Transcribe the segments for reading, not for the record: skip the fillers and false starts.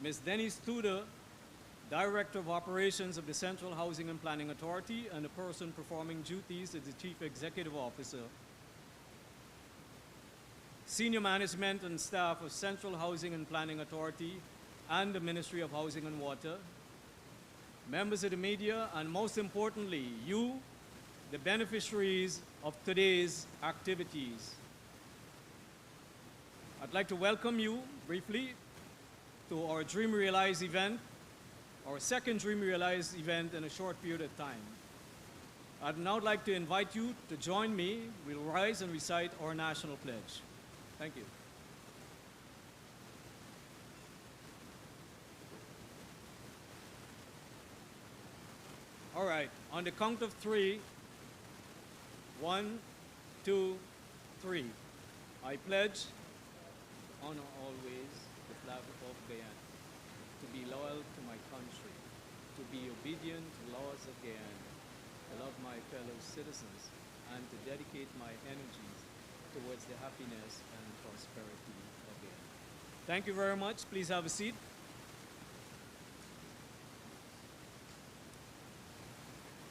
Ms. Denise Tudor, Director of Operations of the Central Housing and Planning Authority and the person performing duties as the Chief Executive Officer. Senior management and staff of Central Housing and Planning Authority and the Ministry of Housing and Water, members of the media, and most importantly, you, the beneficiaries of today's activities. I'd like to welcome you briefly to our Dream Realize event, our second Dream Realize event in a short period of time. I'd now like to invite you to join me. We'll rise and recite our national pledge. Thank you. All right, on the count of three, 1, 2, 3. I pledge to honor always the flag of Guyana, to be loyal to my country, to be obedient to laws of Guyana, to love my fellow citizens, and to dedicate my energies towards the happiness and prosperity of Guyana. Thank you very much. Please have a seat.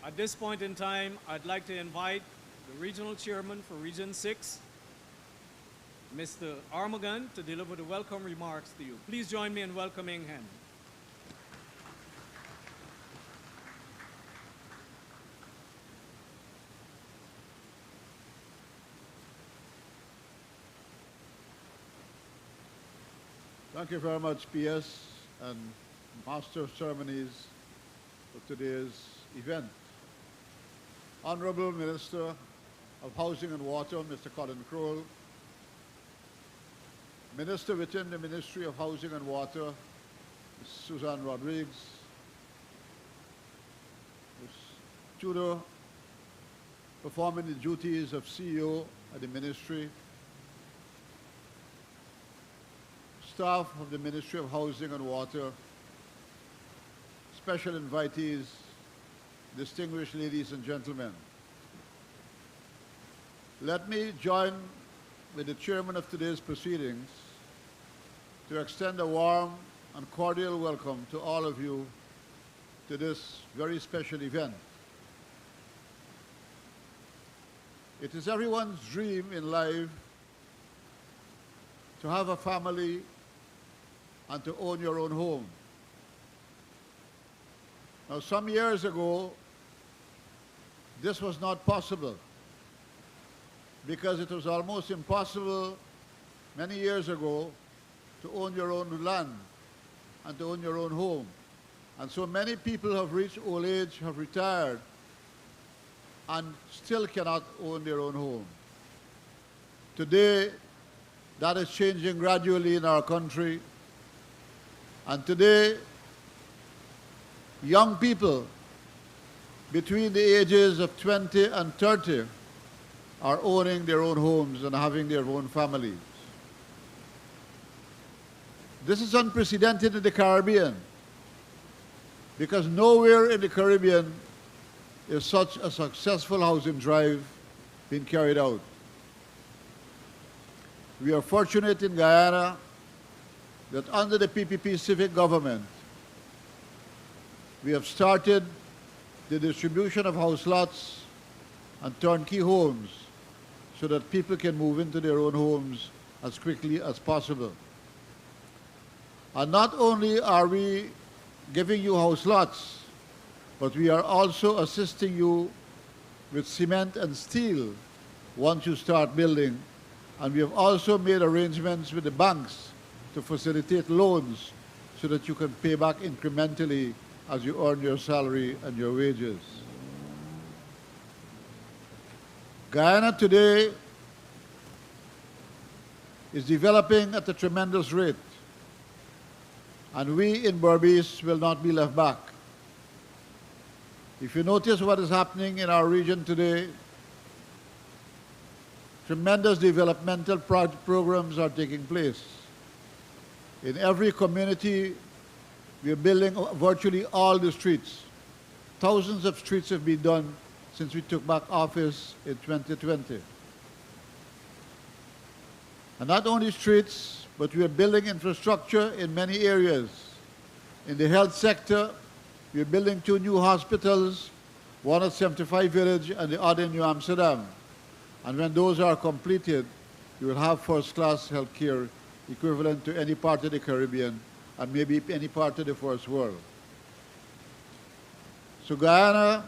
At this point in time, I'd like to invite the Regional Chairman for Region 6, Mr. Armagan, to deliver the welcome remarks to you. Please join me in welcoming him. Thank you very much, PS and Master of Ceremonies for today's event. Honorable Minister of Housing and Water, Mr. Colin Crowell, Minister within the Ministry of Housing and Water, Ms. Suzanne Rodriguez, Ms. Tudor, performing the duties of CEO at the Ministry, staff of the Ministry of Housing and Water, special invitees, distinguished ladies and gentlemen. Let me join with the chairman of today's proceedings to extend a warm and cordial welcome to all of you to this very special event. It is everyone's dream in life to have a family and to own your own home. Now, some years ago, this was not possible because it was almost impossible many years ago to own your own land and to own your own home. And so many people have reached old age, have retired, and still cannot own their own home. Today, that is changing gradually in our country. And today, young people between the ages of 20 and 30 are owning their own homes and having their own families. This is unprecedented in the Caribbean because nowhere in the Caribbean is such a successful housing drive being carried out. We are fortunate in Guyana that under the PPP civic government, we have started the distribution of house lots and turnkey homes so that people can move into their own homes as quickly as possible. And not only are we giving you house lots, but we are also assisting you with cement and steel once you start building. And we have also made arrangements with the banks to facilitate loans so that you can pay back incrementally as you earn your salary and your wages. Guyana today is developing at a tremendous rate, and we in Berbice will not be left back. If you notice what is happening in our region today, tremendous developmental programs are taking place. In every community, we are building virtually all the streets. Thousands of streets have been done since we took back office in 2020. And not only streets, but we are building infrastructure in many areas. In the health sector, we're building 2 new hospitals, one at 75 Village and the other in New Amsterdam. And when those are completed, you will have first-class health care equivalent to any part of the Caribbean and maybe any part of the first world. So Guyana,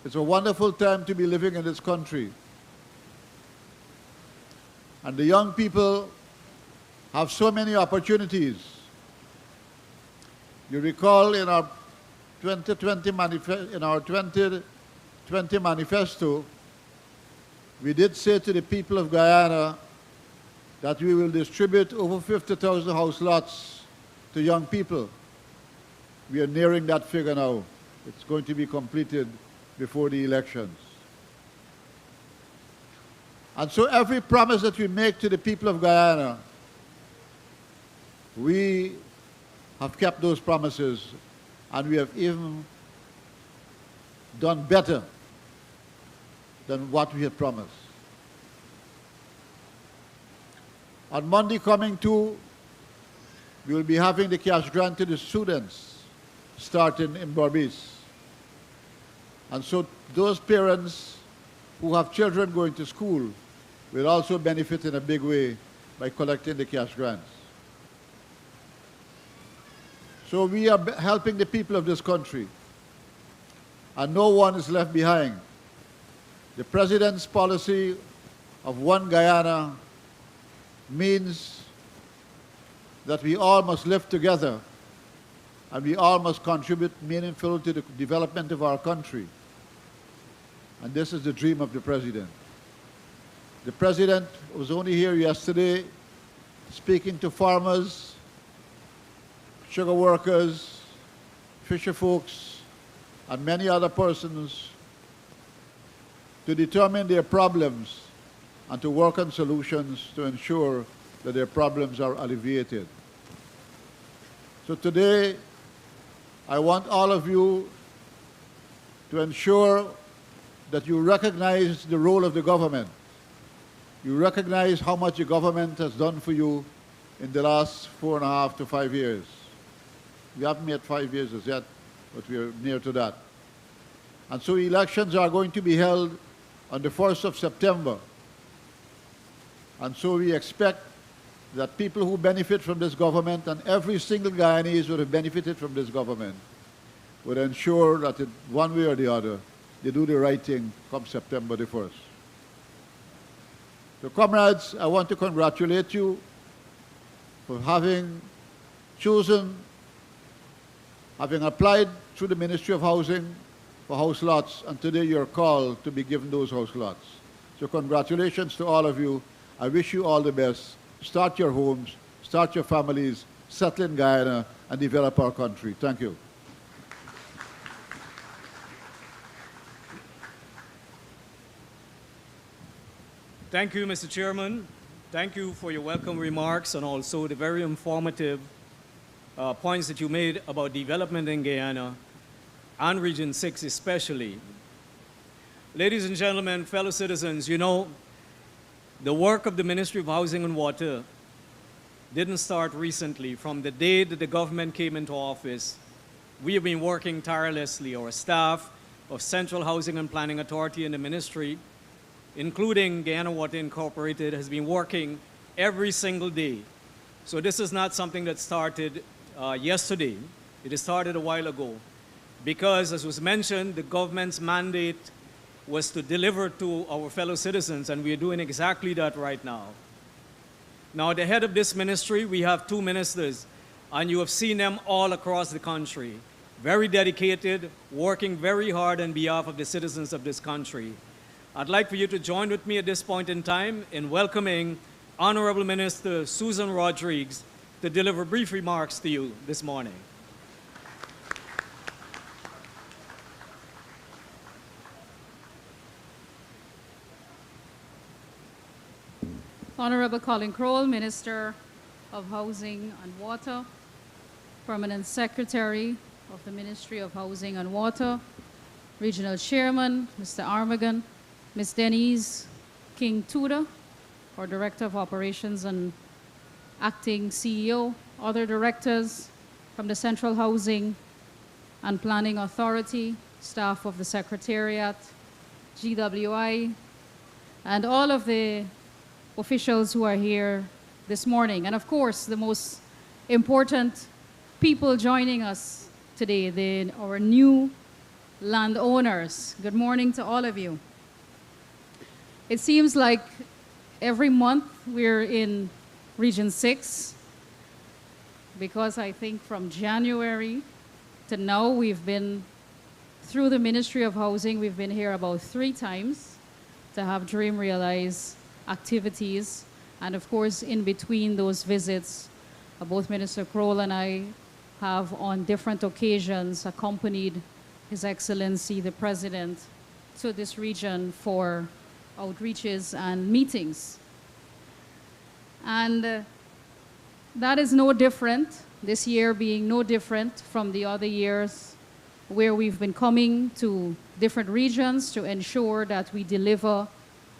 it's a wonderful time to be living in this country. And the young people have so many opportunities. You recall in our 2020 manifesto, we did say to the people of Guyana that we will distribute over 50,000 house lots to young people. We are nearing that figure now. It's going to be completed before the elections. And so every promise that we make to the people of Guyana, we have kept those promises, and we have even done better than what we had promised. On Monday coming too, we will be having the cash grant to the students starting in Berbice. And so those parents who have children going to school will also benefit in a big way by collecting the cash grants. So we are helping the people of this country, and no one is left behind. The President's policy of one Guyana means that we all must live together and we all must contribute meaningfully to the development of our country. And this is the dream of the President. The President was only here yesterday speaking to farmers, sugar workers, fisher folks, and many other persons to determine their problems and to work on solutions to ensure that their problems are alleviated. So today, I want all of you to ensure that you recognize the role of the government. You recognize how much the government has done for you in the last 4.5 to 5 years. We haven't made 5 years as yet, but we are near to that. And so elections are going to be held on the 1st of September. And so we expect that people who benefit from this government, and every single Guyanese would have benefited from this government, would ensure that one way or the other, they do the right thing come September the 1st. So comrades, I want to congratulate you for having chosen, having applied through the Ministry of Housing for house lots, and today you're called to be given those house lots. So congratulations to all of you. I wish you all the best. Start your homes, start your families, settle in Guyana, and develop our country. Thank you. Thank you, Mr. Chairman. Thank you for your welcome remarks and also the very informative points that you made about development in Guyana and Region 6 especially. Ladies and gentlemen, fellow citizens, you know, the work of the Ministry of Housing and Water didn't start recently. From the day that the government came into office, we have been working tirelessly. Our staff of Central Housing and Planning Authority and the Ministry, including Guyana Water Incorporated, has been working every single day. So this is not something that started yesterday. It started a while ago. Because, as was mentioned, the government's mandate was to deliver to our fellow citizens, and we are doing exactly that right now. Now, at the head of this ministry, we have 2 ministers, and you have seen them all across the country. Very dedicated, working very hard on behalf of the citizens of this country. I'd like for you to join with me at this point in time in welcoming Honorable Minister Susan Rodriguez to deliver brief remarks to you this morning. Honorable Colin Crowell, Minister of Housing and Water, Permanent Secretary of the Ministry of Housing and Water, Regional Chairman, Mr. Armagan, Ms. Denise King-Tudor, our Director of Operations and Acting CEO, other directors, from the Central Housing and Planning Authority, staff of the Secretariat, GWI, and all of the officials who are here this morning. And of course, the most important people joining us today, our new landowners. Good morning to all of you. It seems like every month we're in Region 6, because I think from January to now we've been through the Ministry of Housing. We've been here about 3 times to have Dream Realize activities. And of course, in between those visits, both Minister Kroll and I have on different occasions accompanied His Excellency the President to this region for outreaches and meetings. And that is no different, this year being no different from the other years where we've been coming to different regions to ensure that we deliver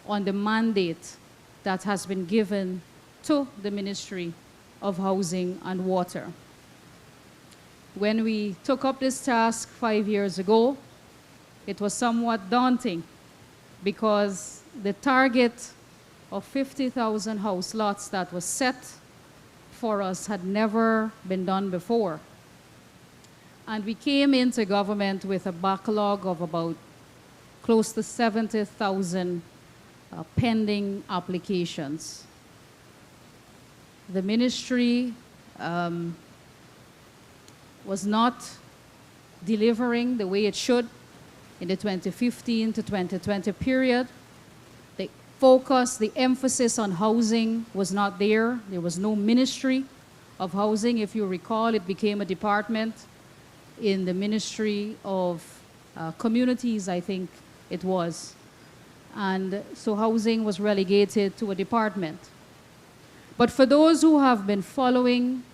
on the mandate that has been given to the Ministry of Housing and Water. When we took up this task 5 years ago, it was somewhat daunting because the target of 50,000 house lots that was set for us had never been done before. And we came into government with a backlog of about close to 70,000 pending applications. The ministry was not delivering the way it should in the 2015 to 2020 period. The focus, the emphasis on housing was not there. There was no Ministry of Housing. If you recall, it became a department in the Ministry of Communities, I think it was. And so housing was relegated to a department. But for those who have been following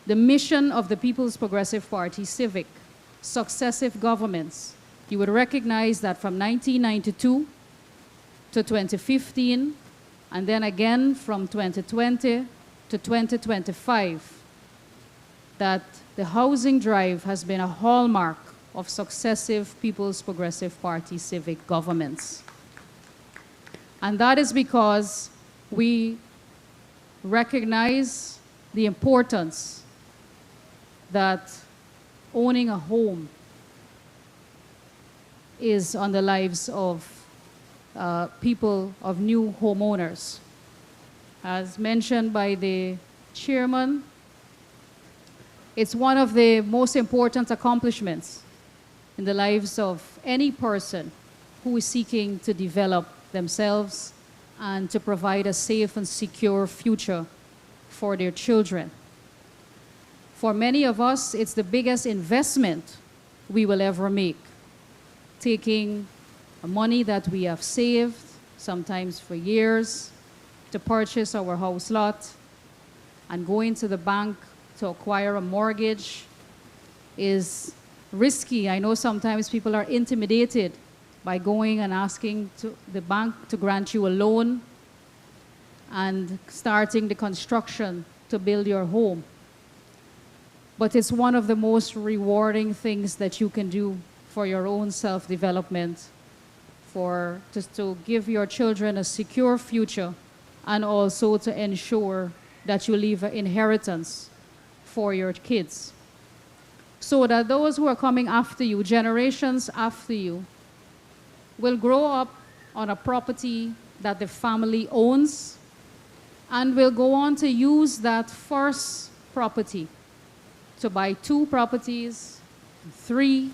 the mission of the People's Progressive Party, civic, successive governments, you would recognize that from 1992 to 2015, and then again from 2020 to 2025, that the housing drive has been a hallmark of successive People's Progressive Party civic governments. And that is because we recognize the importance that owning a home is on the lives of people, of new homeowners. As mentioned by the chairman, it's one of the most important accomplishments in the lives of any person who is seeking to develop themselves and to provide a safe and secure future for their children. For many of us, it's the biggest investment we will ever make. Taking money that we have saved, sometimes for years, to purchase our house lot and going to the bank to acquire a mortgage is risky. I know sometimes people are intimidated by going and asking the bank to grant you a loan and starting the construction to build your home. But it's one of the most rewarding things that you can do for your own self-development, for just to give your children a secure future and also to ensure that you leave an inheritance for your kids, so that those who are coming after you, generations after you, will grow up on a property that the family owns and will go on to use that first property to buy 2 properties, 3,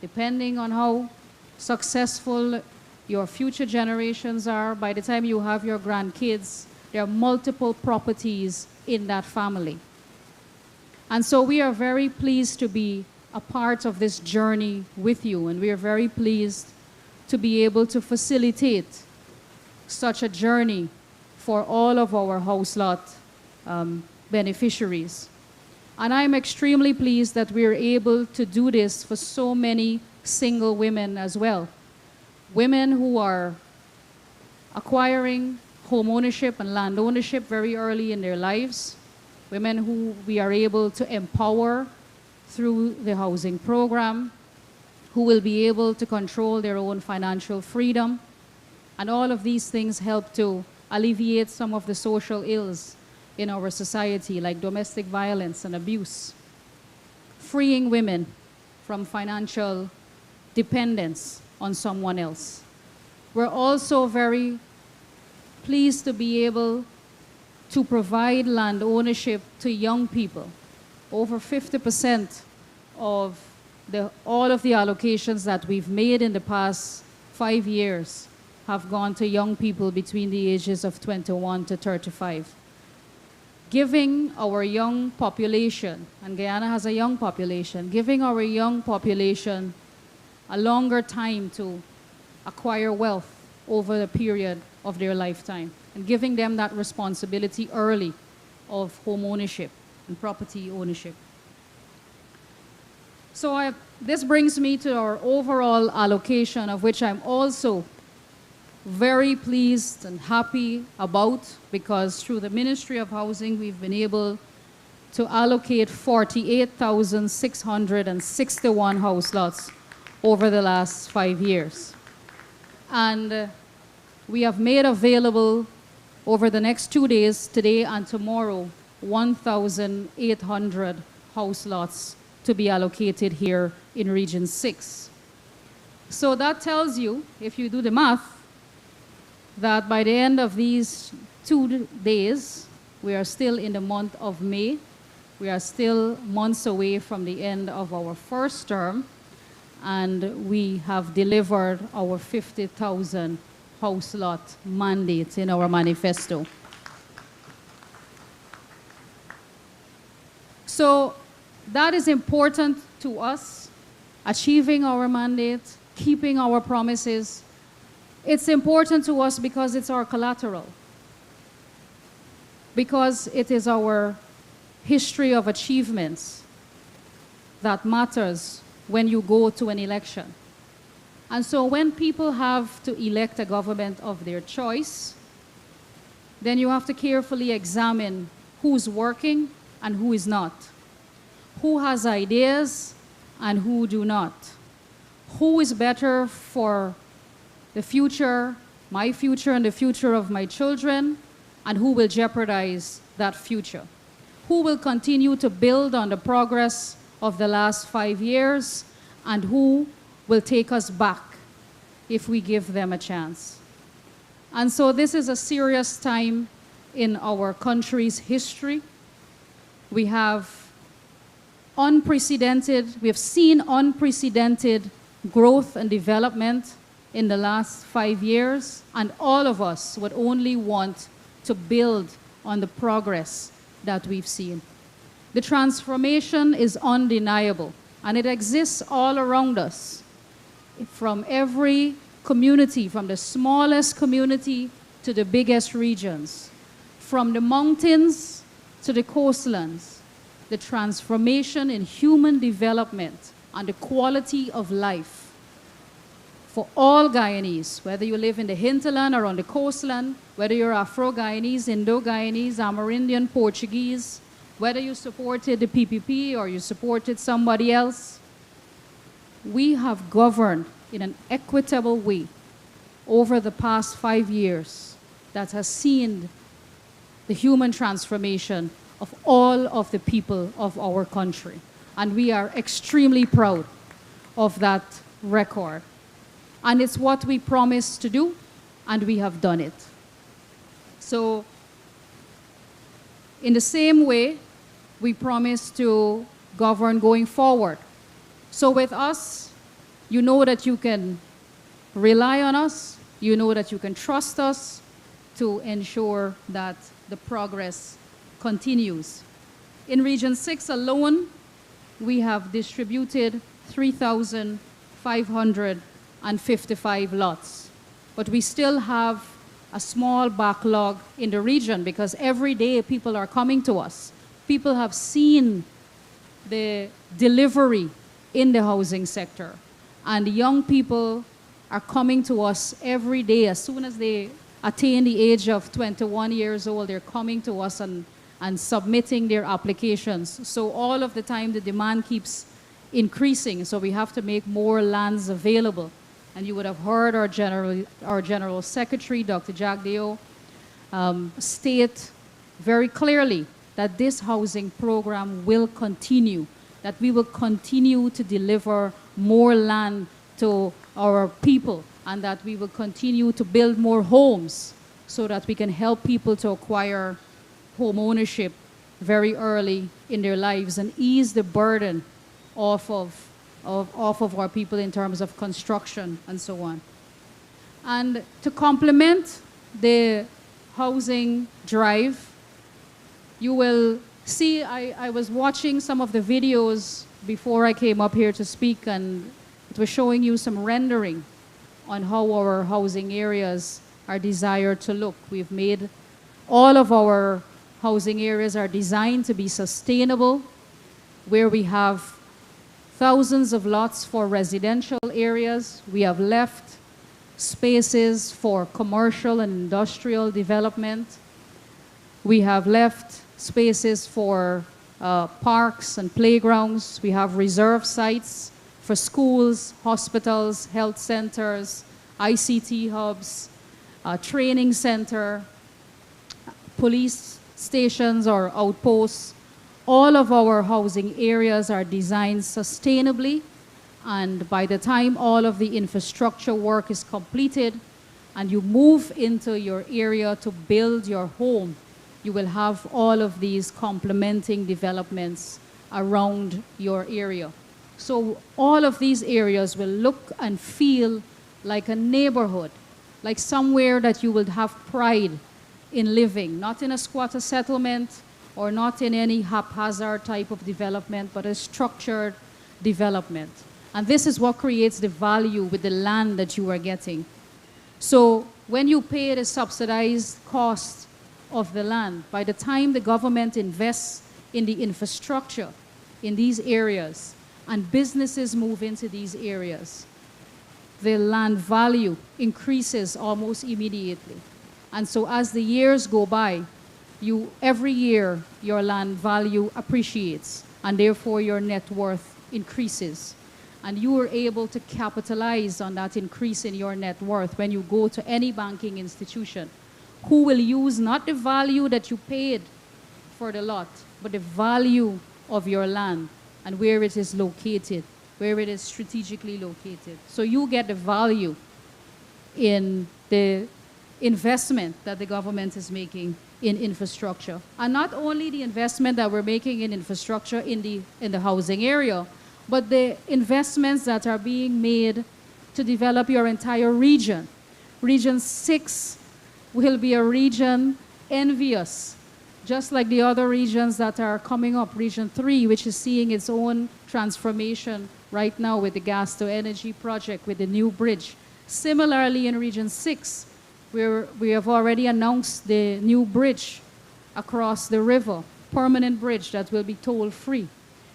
depending on how successful your future generations are. By the time you have your grandkids, there are multiple properties in that family. And so we are very pleased to be a part of this journey with you, and we are very pleased to be able to facilitate such a journey for all of our house lot beneficiaries. And I'm extremely pleased that we are able to do this for so many single women as well. Women who are acquiring home ownership and land ownership very early in their lives, women who we are able to empower through the housing program, who will be able to control their own financial freedom. And all of these things help to alleviate some of the social ills in our society, like domestic violence and abuse, freeing women from financial dependence on someone else. We're also very pleased to be able to provide land ownership to young people. Over 50% of all of the allocations that we've made in the past 5 years have gone to young people between the ages of 21 to 35. Giving our young population, and Guyana has a young population, giving our young population a longer time to acquire wealth over the period of their lifetime, and giving them that responsibility early of home ownership and property ownership. So this brings me to our overall allocation, of which I'm also very pleased and happy about, because through the Ministry of Housing, we've been able to allocate 48,661 house lots over the last 5 years. And we have made available over the next 2 days, today and tomorrow, 1,800 house lots to be allocated here in Region 6. So that tells you, if you do the math, that by the end of these 2 days, we are still in the month of May. We are still months away from the end of our first term, and we have delivered our 50,000 house lot mandate in our manifesto. So that is important to us, achieving our mandate, keeping our promises. It's important to us because it's our collateral, because it is our history of achievements that matters when you go to an election. And so when people have to elect a government of their choice, then you have to carefully examine who's working and who is not, who has ideas and who do not, who is better for the future, my future and the future of my children, and who will jeopardize that future, who will continue to build on the progress of the last 5 years, and who will take us back if we give them a chance. And so this is a serious time in our country's history. We have seen unprecedented growth and development in the last 5 years, and all of us would only want to build on the progress that we've seen. The transformation is undeniable, and it exists all around us, from every community, from the smallest community to the biggest regions, from the mountains to the coastlands. The transformation in human development and the quality of life for all Guyanese, whether you live in the hinterland or on the coastland, whether you're Afro-Guyanese, Indo-Guyanese, Amerindian, Portuguese, whether you supported the PPP or you supported somebody else, we have governed in an equitable way over the past 5 years that has seen the human transformation of all of the people of our country. And we are extremely proud of that record. And it's what we promised to do, and we have done it. So, in the same way, we promise to govern going forward. So with us, you know that you can rely on us, you know that you can trust us to ensure that the progress continues. In Region 6 alone, we have distributed 3,555 lots. But we still have a small backlog in the region because every day people are coming to us. People have seen the delivery in the housing sector. And young people are coming to us every day. As soon as they attain the age of 21 years old, they're coming to us and and submitting their applications. So all of the time the demand keeps increasing, so we have to make more lands available. And you would have heard our General Secretary, Dr. Jagdeo, state very clearly that this housing program will continue, that we will continue to deliver more land to our people, and that we will continue to build more homes so that we can help people to acquire home ownership very early in their lives and ease the burden off of our people in terms of construction and so on. And to complement the housing drive, you will see, I was watching some of the videos before I came up here to speak, and it was showing you some rendering on how our housing areas are desired to look. We've made all of our housing areas are designed to be sustainable, where we have thousands of lots for residential areas. We have left spaces for commercial and industrial development. We have left spaces for parks and playgrounds. We have reserved sites for schools, hospitals, health centers, ICT hubs, training center, police stations or outposts. All of our housing areas are designed sustainably, and by the time all of the infrastructure work is completed and you move into your area to build your home, you will have all of these complementing developments around your area. So all of these areas will look and feel like a neighborhood, like somewhere that you will have pride in living, not in a squatter settlement or not in any haphazard type of development, but a structured development. And this is what creates the value with the land that you are getting. So when you pay the subsidized cost of the land, by the time the government invests in the infrastructure in these areas and businesses move into these areas, the land value increases almost immediately. And so as the years go by, every year your land value appreciates, and therefore your net worth increases. And you are able to capitalize on that increase in your net worth when you go to any banking institution, who will use not the value that you paid for the lot, but the value of your land and where it is located, where it is strategically located. So you get the value in the investment that the government is making in infrastructure. And not only the investment that we're making in infrastructure in the housing area, but the investments that are being made to develop your entire region. Region 6 will be a region envious, just like the other regions that are coming up. Region 3, which is seeing its own transformation right now with the gas to energy project, with the new bridge. Similarly, in Region 6, we have already announced the new bridge across the river, permanent bridge that will be toll-free.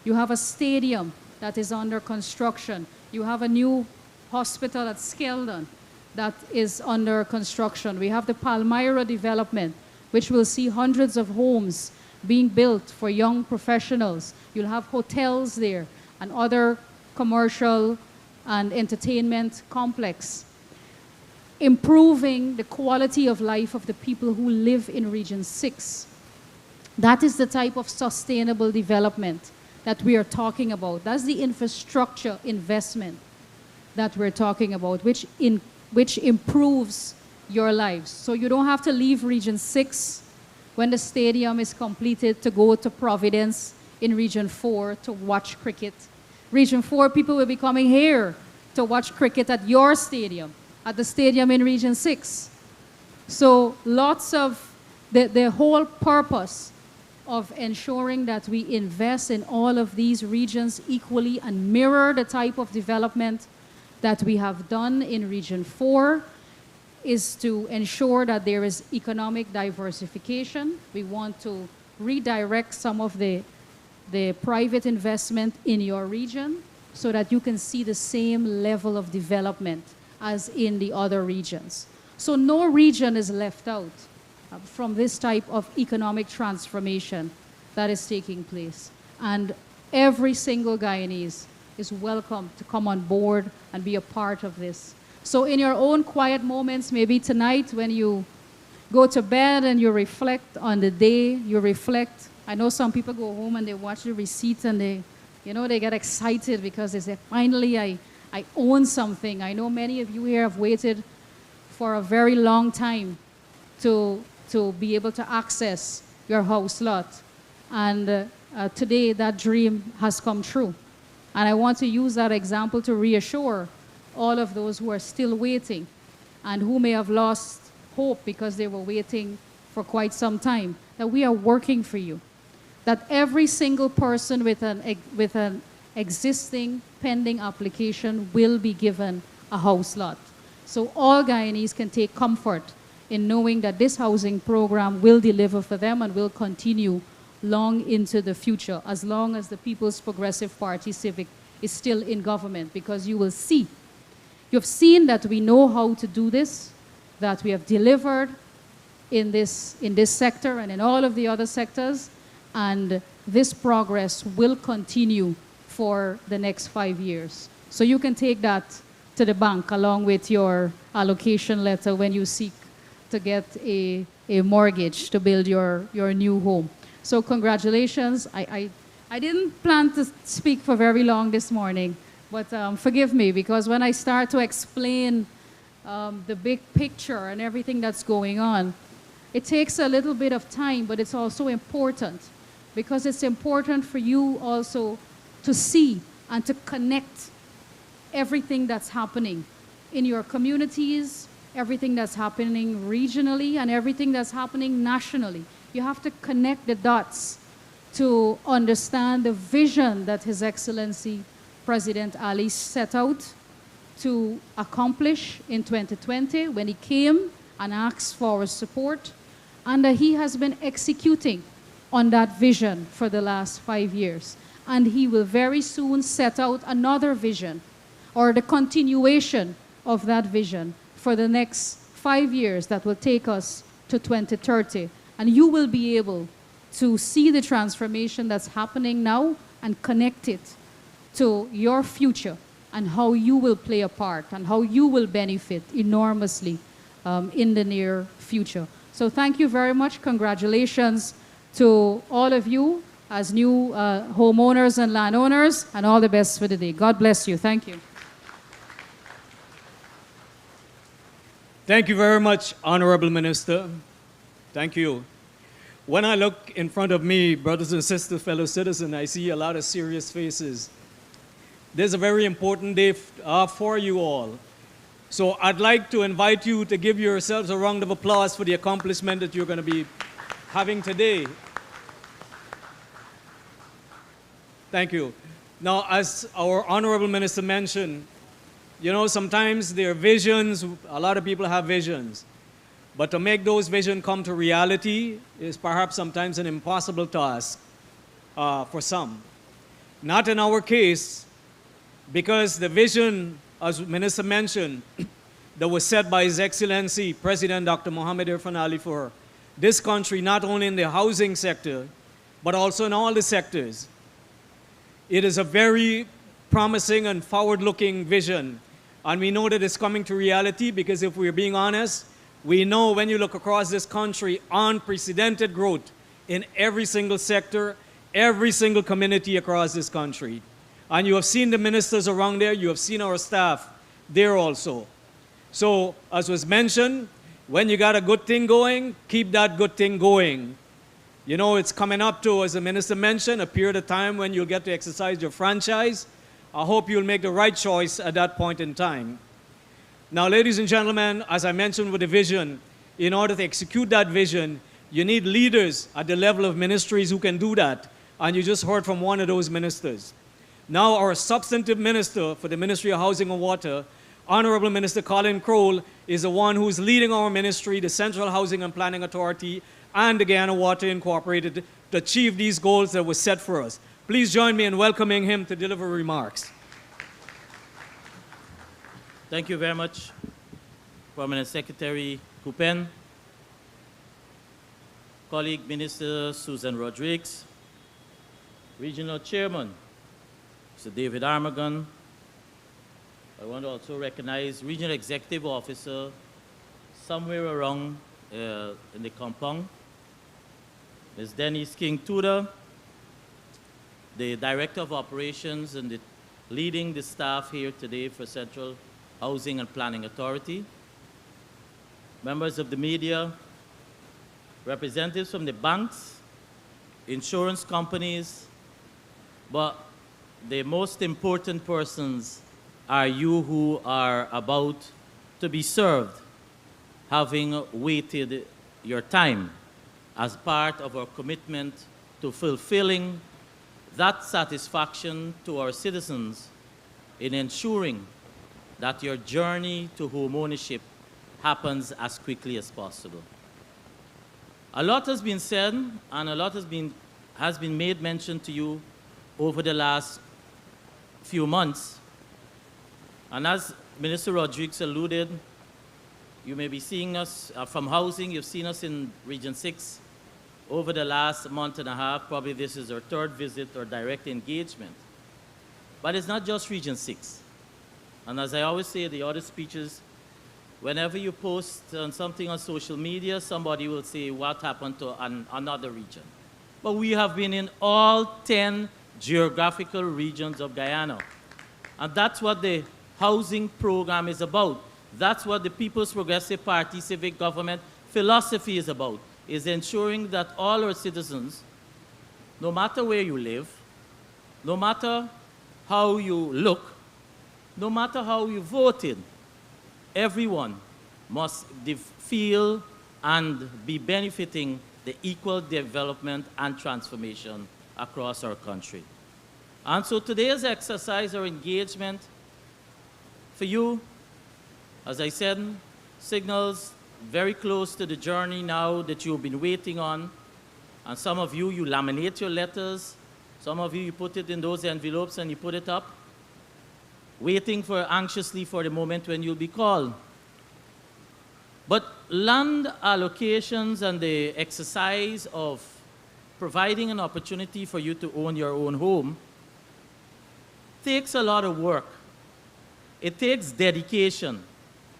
You have a stadium that is under construction. You have a new hospital at Skeldon that is under construction. We have the Palmyra development, which will see hundreds of homes being built for young professionals. You'll have hotels there and other commercial and entertainment complex, improving the quality of life of the people who live in Region 6. That is the type of sustainable development that we are talking about. That's the infrastructure investment that we're talking about, which improves your lives. So you don't have to leave Region 6 when the stadium is completed to go to Providence in Region 4 to watch cricket. Region 4 people will be coming here to watch cricket at your stadium, at the stadium in Region 6. So lots of the whole purpose of ensuring that we invest in all of these regions equally and mirror the type of development that we have done in Region 4 is to ensure that there is economic diversification. We want to redirect some of the private investment in your region so that you can see the same level of development as in the other regions. So no region is left out. from this type of economic transformation that is taking place. And every single Guyanese is welcome to come on board and be a part of this. So in your own quiet moments, maybe tonight when you go to bed and you reflect on the day, you reflect. I know some people go home and they watch the receipts and they get excited because they say, finally, I own something. I know many of you here have waited for a very long time to be able to access your house lot. And today that dream has come true. And I want to use that example to reassure all of those who are still waiting and who may have lost hope because they were waiting for quite some time, that we are working for you. That every single person with an existing pending application will be given a house lot. So all Guyanese can take comfort in knowing that this housing program will deliver for them and will continue long into the future, as long as the People's Progressive Party Civic is still in government, because you will see, you've seen that we know how to do this, that we have delivered in this sector and in all of the other sectors, and this progress will continue for the next 5 years. So you can take that to the bank along with your allocation letter when you seek to get a mortgage to build your new home. So congratulations. I didn't plan to speak for very long this morning, but forgive me, because when I start to explain the big picture and everything that's going on, it takes a little bit of time, but it's also important, because it's important for you also to see and to connect everything that's happening in your communities, everything that's happening regionally, and everything that's happening nationally. You have to connect the dots to understand the vision that His Excellency President Ali set out to accomplish in 2020 when he came and asked for our support, and that he has been executing on that vision for the last 5 years. And he will very soon set out another vision, or the continuation of that vision for the next 5 years that will take us to 2030. And you will be able to see the transformation that's happening now and connect it to your future and how you will play a part and how you will benefit enormously in the near future. So thank you very much. Congratulations to all of you as new homeowners and landowners, and all the best for the day. God bless you. Thank you. Thank you very much, Honorable Minister. Thank you. When I look in front of me, brothers and sisters, fellow citizens, I see a lot of serious faces. This is a very important day for you all. So I'd like to invite you to give yourselves a round of applause for the accomplishment that you're going to be having today. Thank you. Now, as our Honorable Minister mentioned, you know, sometimes there are visions, a lot of people have visions. But to make those visions come to reality is perhaps sometimes an impossible task for some. Not in our case, because the vision, as Minister mentioned, that was set by His Excellency President Dr. Mohammed Irfan Ali for this country, not only in the housing sector, but also in all the sectors. It is a very promising and forward-looking vision. And we know that it's coming to reality because if we're being honest, we know when you look across this country, unprecedented growth in every single sector, every single community across this country. And you have seen the ministers around there, you have seen our staff there also. So, as was mentioned, when you got a good thing going, keep that good thing going. You know, it's coming up to, as the minister mentioned, a period of time when you'll get to exercise your franchise. I hope you'll make the right choice at that point in time. Now, ladies and gentlemen, as I mentioned with the vision, in order to execute that vision, you need leaders at the level of ministries who can do that. And you just heard from one of those ministers. Now, our substantive minister for the Ministry of Housing and Water, Honorable Minister Colin Crowell, is the one who's leading our ministry, the Central Housing and Planning Authority, and the Guyana Water Incorporated to achieve these goals that were set for us. Please join me in welcoming him to deliver remarks. Thank you very much, Permanent Secretary Kupen. colleague Minister Susan Rodriguez, Regional Chairman Mr. David Armagon. I want to also recognize Regional Executive Officer somewhere around in the compound, Ms. Denise King-Tudor, the Director of Operations and leading the staff here today for Central Housing and Planning Authority, members of the media, representatives from the banks, insurance companies, but the most important persons are you who are about to be served, having waited your time as part of our commitment to fulfilling that satisfaction to our citizens in ensuring that your journey to home ownership happens as quickly as possible. A lot has been said and a lot has been made mention to you over the last few months. And as Minister Rodriguez alluded, you may be seeing us from housing. You've seen us in Region 6 over the last month and a half. Probably this is our third visit or direct engagement. But it's not just Region 6. And as I always say, the other speeches, whenever you post something on social media, somebody will say what happened to another region. But we have been in all 10 geographical regions of Guyana. And that's what the housing program is about. That's what the People's Progressive Party civic government philosophy is about, is ensuring that all our citizens, no matter where you live, no matter how you look, no matter how you voted, everyone must feel and be benefiting the equal development and transformation across our country. And so today's exercise or engagement for you, as I said, signals very close to the journey now that you've been waiting on. And some of you, you laminate your letters. Some of you, you put it in those envelopes and you put it up, waiting anxiously for the moment when you'll be called. But land allocations and the exercise of providing an opportunity for you to own your own home takes a lot of work. It takes dedication.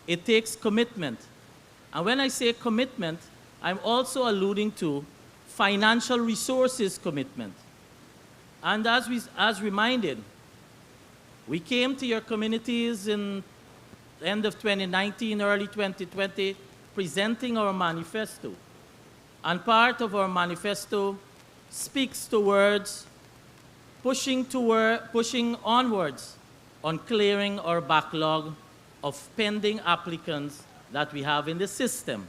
It takes commitment. And when I say commitment, I'm also alluding to financial resources commitment. And as reminded, we came to your communities in the end of 2019, early 2020, presenting our manifesto. And part of our manifesto speaks towards pushing onwards on clearing our backlog of pending applicants that we have in the system.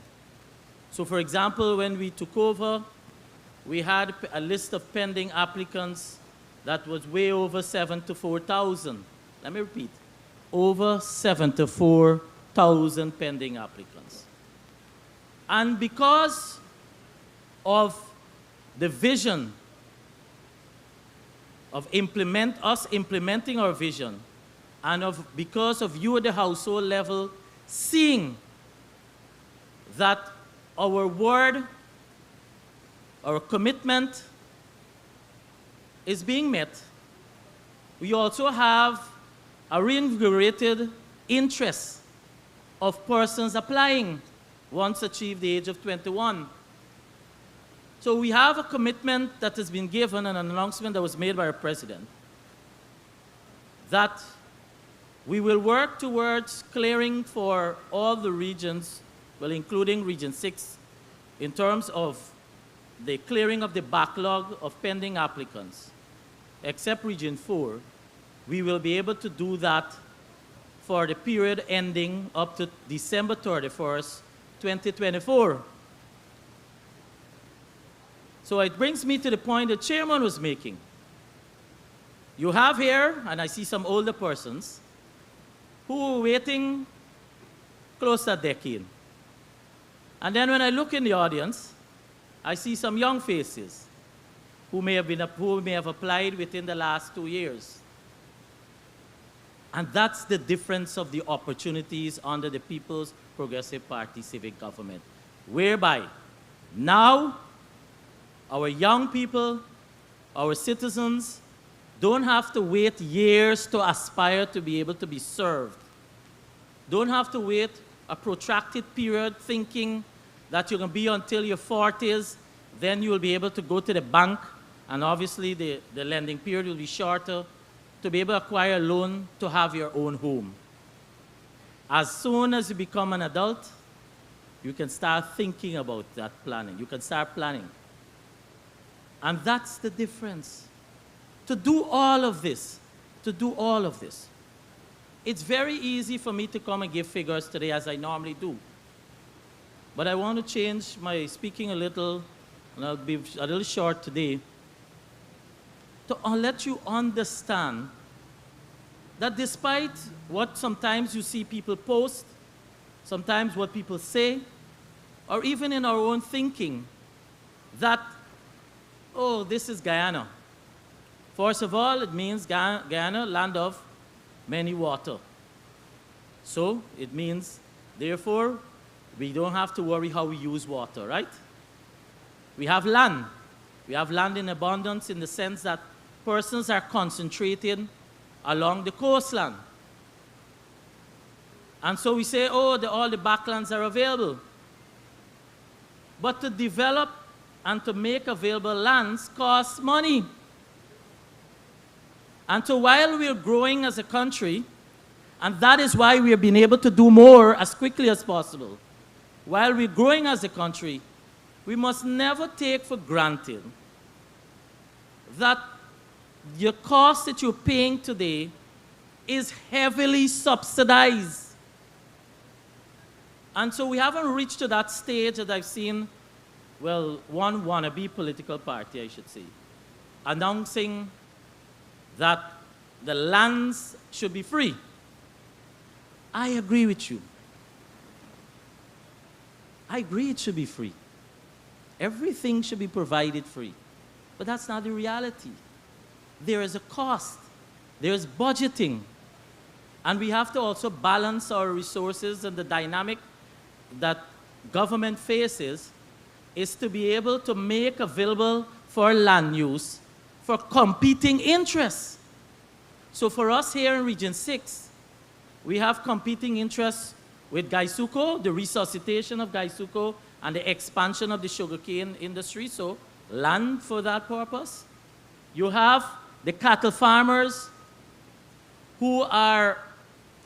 So for example, when we took over, we had a list of pending applicants that was way over 74,000. Let me repeat, over 74,000 pending applicants. And because of the vision of us implementing our vision, and because of you at the household level seeing that our word, our commitment is being met, we also have a reinvigorated interest of persons applying once achieved the age of 21. So we have a commitment that has been given and an announcement that was made by our president that we will work towards clearing for all the regions, well, including Region 6, in terms of the clearing of the backlog of pending applicants, except Region 4. We will be able to do that for the period ending up to December 31st, 2024. So it brings me to the point the chairman was making. You have here, and I see some older persons, who were waiting close to a decade. And then when I look in the audience, I see some young faces who may have applied within the last 2 years. And that's the difference of the opportunities under the People's Progressive Party civic government, whereby now our young people, our citizens, don't have to wait years to aspire to be able to be served. Don't have to wait a protracted period thinking that you're going to be until your 40s, then you will be able to go to the bank, and obviously the lending period will be shorter, to be able to acquire a loan to have your own home. As soon as you become an adult, you can start thinking about that planning. You can start planning. And that's the difference. To do all of this, it's very easy for me to come and give figures today as I normally do. But I want to change my speaking a little, and I'll be a little short today, to let you understand that despite what sometimes you see people post, sometimes what people say, or even in our own thinking, that, oh, this is Guyana. First of all, it means Guyana, land of many water. So it means, therefore, we don't have to worry how we use water, right? We have land. We have land in abundance in the sense that persons are concentrated along the coastline. And so we say, oh, all the backlands are available. But to develop and to make available lands costs money. And so while we're growing as a country, and that is why we have been able to do more as quickly as possible, while we're growing as a country, we must never take for granted that your cost that you're paying today is heavily subsidized. And so we haven't reached to that stage that I've seen, well, one wannabe political party, I should say, announcing that the lands should be free. I agree with you. I agree it should be free. Everything should be provided free. But that's not the reality. There is a cost. There is budgeting. And we have to also balance our resources, and the dynamic that government faces is to be able to make available for land use for competing interests. So for us here in Region 6, we have competing interests with Gaisuco, the resuscitation of Gaisuco, and the expansion of the sugarcane industry, so land for that purpose. You have the cattle farmers who are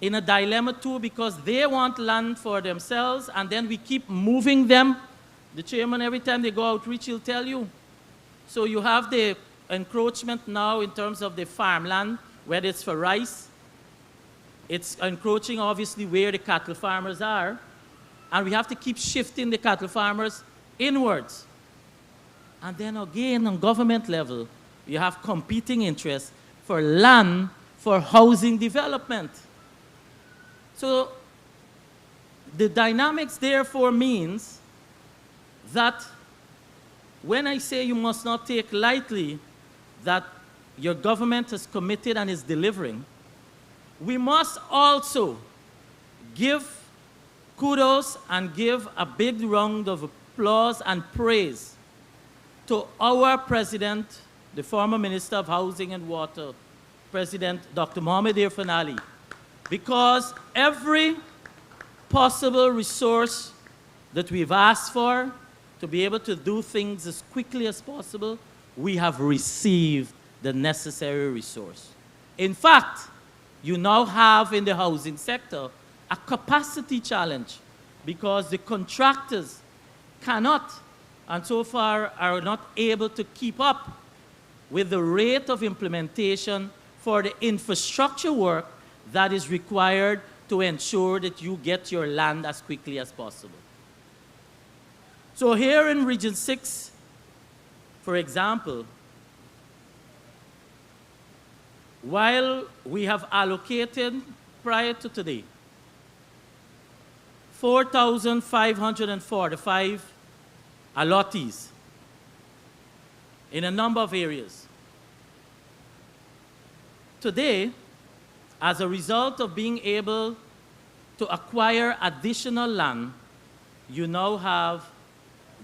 in a dilemma too because they want land for themselves, and then we keep moving them. The chairman, every time they go outreach, he'll tell you. So you have the encroachment now in terms of the farmland, whether it's for rice. It's encroaching, obviously, where the cattle farmers are. And we have to keep shifting the cattle farmers inwards. And then again, on government level, you have competing interests for land for housing development. So the dynamics, therefore, means that when I say you must not take lightly that your government is committed and is delivering, we must also give kudos and give a big round of applause and praise to our president, the former Minister of Housing and Water, President Dr. M.O.H.W. Fanali, because every possible resource that we've asked for to be able to do things as quickly as possible, we have received the necessary resource. In fact, you now have in the housing sector a capacity challenge because the contractors cannot, and so far are not able to keep up with the rate of implementation for the infrastructure work that is required to ensure that you get your land as quickly as possible. So here in Region 6, for example, while we have allocated, prior to today, 4,545 allottees in a number of areas. Today, as a result of being able to acquire additional land, you now have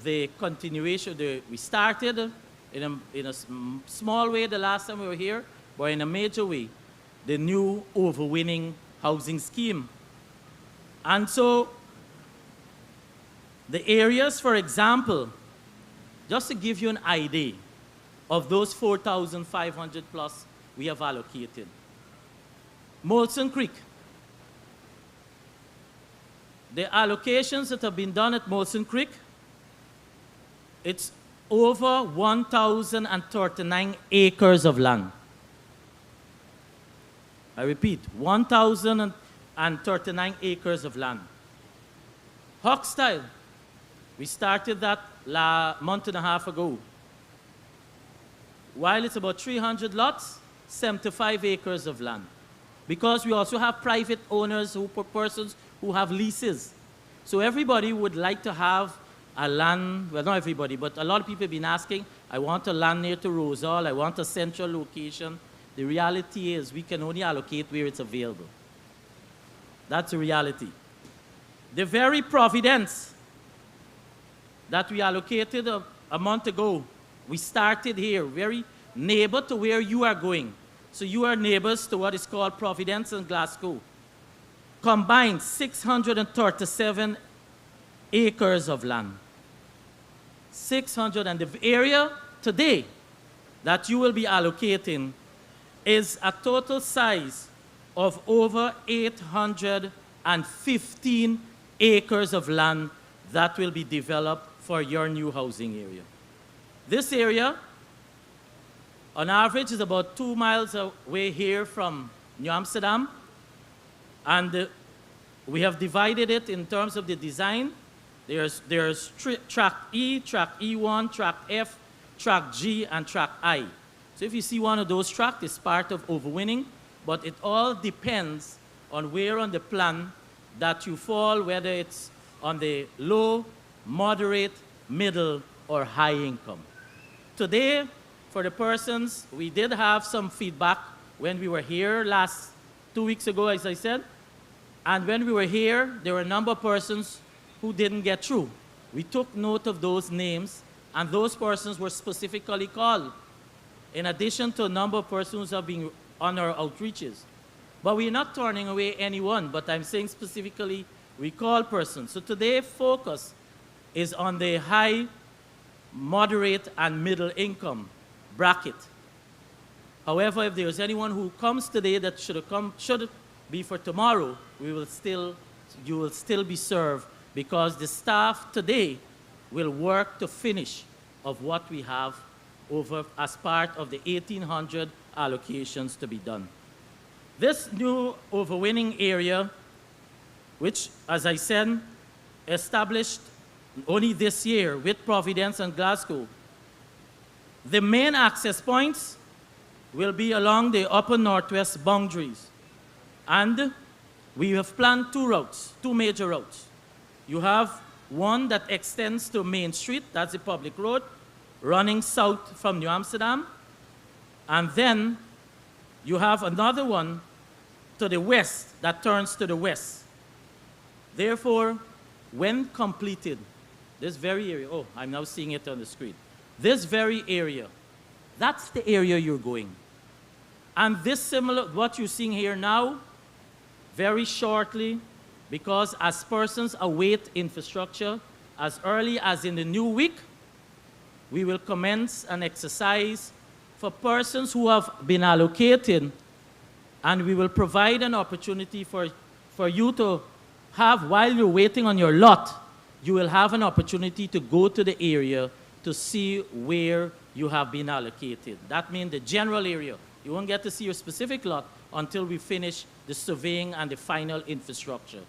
the continuation. We started in a small way the last time we were here, but in a major way, the new overwinning housing scheme. And so the areas, for example, just to give you an idea of those 4,500 plus we have allocated. Molson Creek. The allocations that have been done at Molson Creek, it's over 1,039 acres of land. I repeat, 1,039 acres of land. Hochstyle, we started that a month and a half ago. While it's about 300 lots, 75 acres of land. Because we also have private owners, persons who have leases. So everybody would like to have a land, well, not everybody, but a lot of people have been asking, I want a land near to Rosal, I want a central location. The reality is we can only allocate where it's available. That's the reality. The very Providence that we allocated a month ago, we started here, very neighbor to where you are going. So you are neighbors to what is called Providence and Glasgow. Combined 637 acres of land. 600, and the area today that you will be allocating is a total size of over 815 acres of land that will be developed for your new housing area. This area, on average, is about 2 miles away here from New Amsterdam, and we have divided it in terms of the design. There's track E, track E1, track F, track G, and track I. So if you see one of those tracks, it's part of overwinning, but it all depends on where on the plan that you fall, whether it's on the low, moderate, middle, or high income. Today, for the persons, we did have some feedback when we were here 2 weeks ago, as I said, and when we were here, there were a number of persons who didn't get through. We took note of those names, and those persons were specifically called, in addition to a number of persons who have been on our outreaches. But we're not turning away anyone, but I'm saying specifically we call persons. So today, focus is on the high, moderate, and middle income bracket. However, if there's anyone who comes today that should be for tomorrow, you will still be served, because the staff today will work to finish of what we have over as part of the 1,800 allocations to be done. This new overwinning area, which, as I said, established only this year with Providence and Glasgow, the main access points will be along the upper northwest boundaries. And we have planned two major routes. You have one that extends to Main Street, that's the public road, running south from New Amsterdam. And then you have another one to the west that turns to the west. Therefore, when completed, this very area, oh, I'm now seeing it on the screen. This very area, that's the area you're going. And this similar, what you're seeing here now, very shortly, because as persons await infrastructure, as early as in the new week, we will commence an exercise for persons who have been allocated, and we will provide an opportunity for you to have, while you're waiting on your lot, you will have an opportunity to go to the area to see where you have been allocated. That means the general area. You won't get to see your specific lot until we finish the surveying and the final infrastructure.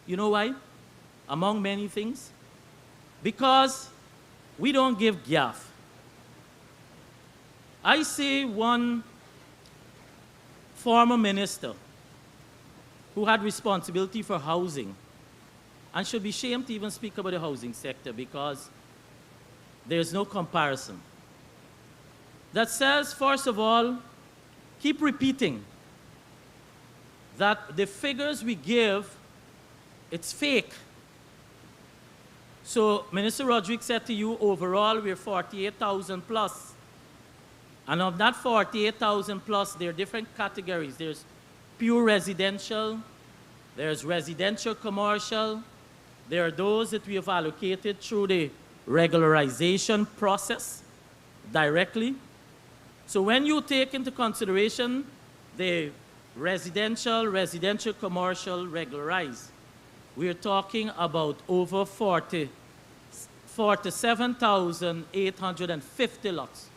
You know why? Among many things. Because we don't give gaff. I see one former minister who had responsibility for housing and should be ashamed to even speak about the housing sector, because there's no comparison. That says, first of all, keep repeating that the figures we give, it's fake. So Minister Rodriguez said to you, overall, we're 48,000 plus. And of that 48,000 plus, there are different categories. There's pure residential, there's residential commercial, there are those that we have allocated through the regularization process directly. So when you take into consideration the residential commercial regularized, we're talking about over 47,850 lots.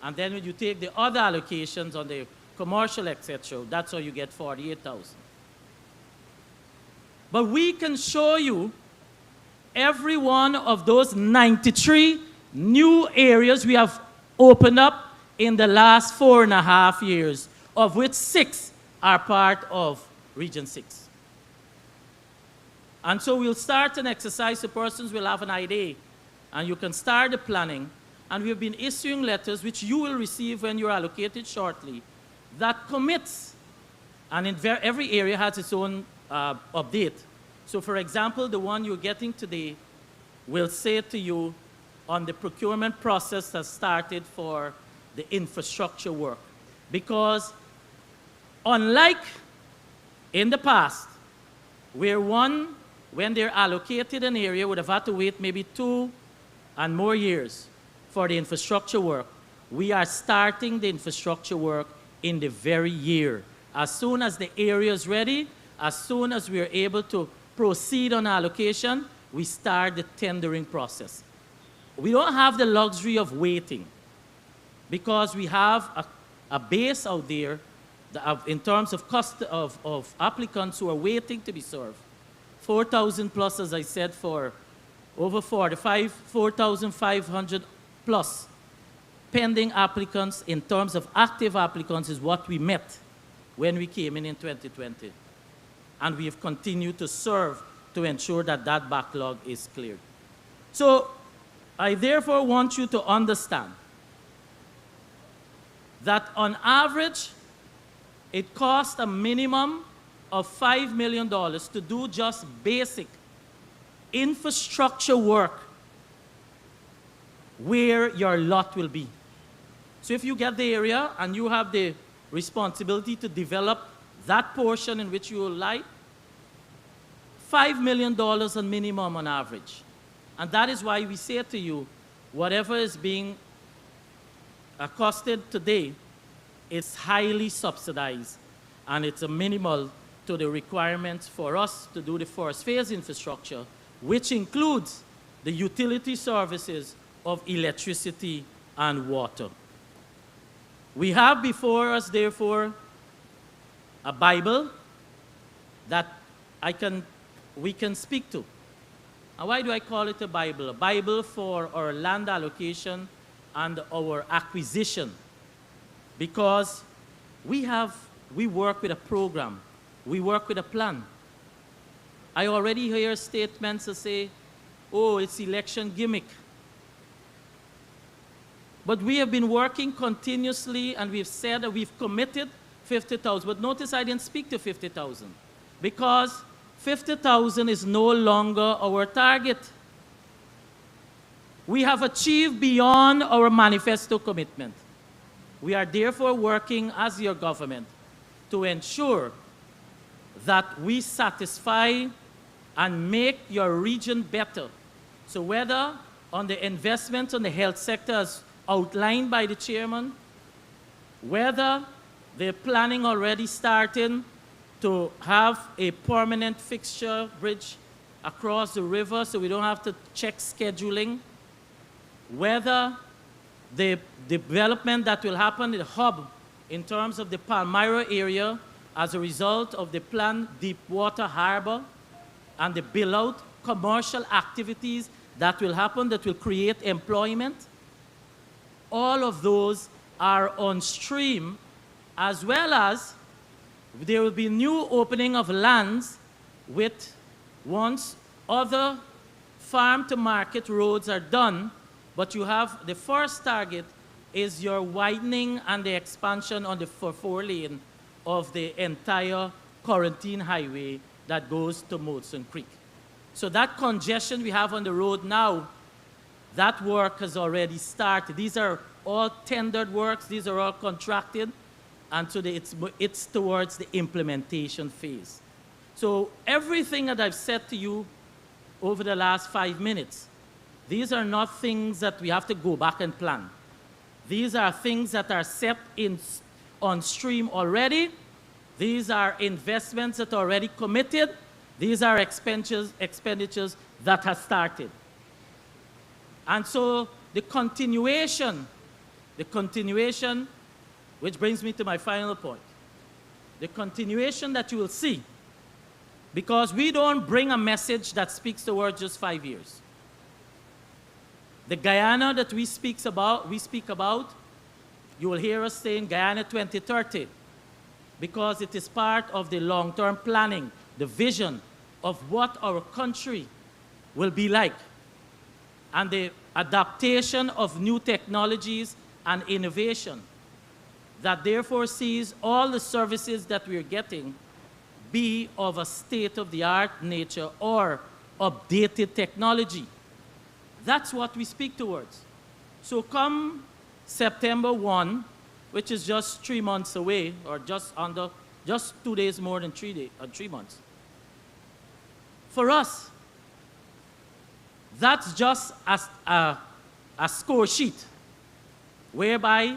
And then when you take the other allocations on the commercial, etc., that's how you get 48,000. But we can show you every one of those 93 new areas we have opened up in the last 4.5 years, of which 6 are part of Region 6. And so we'll start an exercise, the persons will have an idea, and you can start the planning. And we've been issuing letters, which you will receive when you're allocated shortly, that commits, and in every area has its own update. So for example, the one you're getting today will say to you on the procurement process that started for the infrastructure work. Because unlike in the past, where one, when they're allocated an area, would have had to wait maybe 2 and more years for the infrastructure work, we are starting the infrastructure work in the very year. As soon as the area is ready, as soon as we are able to proceed on allocation, we start the tendering process. We don't have the luxury of waiting because we have a base out there in terms of cost of applicants who are waiting to be served. 4,000 plus, as I said, for over 4,500 plus pending applicants in terms of active applicants is what we met when we came in 2020. And we have continued to serve to ensure that that backlog is cleared. So I therefore want you to understand that on average, it costs a minimum of $5 million to do just basic infrastructure work where your lot will be. So if you get the area and you have the responsibility to develop that portion in which you will lie, $5 million on minimum on average. And that is why we say to you, whatever is being accosted today is highly subsidized, and it's a minimal to the requirements for us to do the first phase infrastructure, which includes the utility services of electricity and water. We have before us, therefore, a Bible that we can speak to. And why do I call it a Bible? A Bible for our land allocation and our acquisition. Because we work with a program. We work with a plan. I already hear statements that say, oh, it's election gimmick. But we have been working continuously, and we've said that we've committed 50,000. But notice I didn't speak to 50,000, because 50,000 is no longer our target. We have achieved beyond our manifesto commitment. We are therefore working as your government to ensure that we satisfy and make your region better. So whether on the investment on the health sector as outlined by the chairman, whether they're planning already starting to have a permanent fixture bridge across the river so we don't have to check scheduling, whether the development that will happen in the hub in terms of the Palmyra area as a result of the planned Deepwater Harbor and the build-out commercial activities that will happen that will create employment, all of those are on stream, as well as there will be new opening of lands with once other farm-to-market roads are done, but you have the first target is your widening and the expansion on the 4-lane of the entire Quarantine Highway that goes to Molson Creek. So that congestion we have on the road now, that work has already started. These are all tendered works. These are all contracted. And so it's towards the implementation phase. So everything that I've said to you over the last 5 minutes, these are not things that we have to go back and plan. These are things that are set on stream already. These are investments that are already committed. These are expenditures that have started. And so the continuation, which brings me to my final point, the continuation that you will see, because we don't bring a message that speaks towards just 5 years. The Guyana that we speak about, you will hear us saying Guyana 2030, because it is part of the long-term planning, the vision of what our country will be like, and the adaptation of new technologies and innovation that therefore sees all the services that we're getting be of a state-of-the-art nature or updated technology. That's what we speak towards. So come September 1, which is just 3 months away, or just 2 days more than 3 months. For us, that's just a score sheet, whereby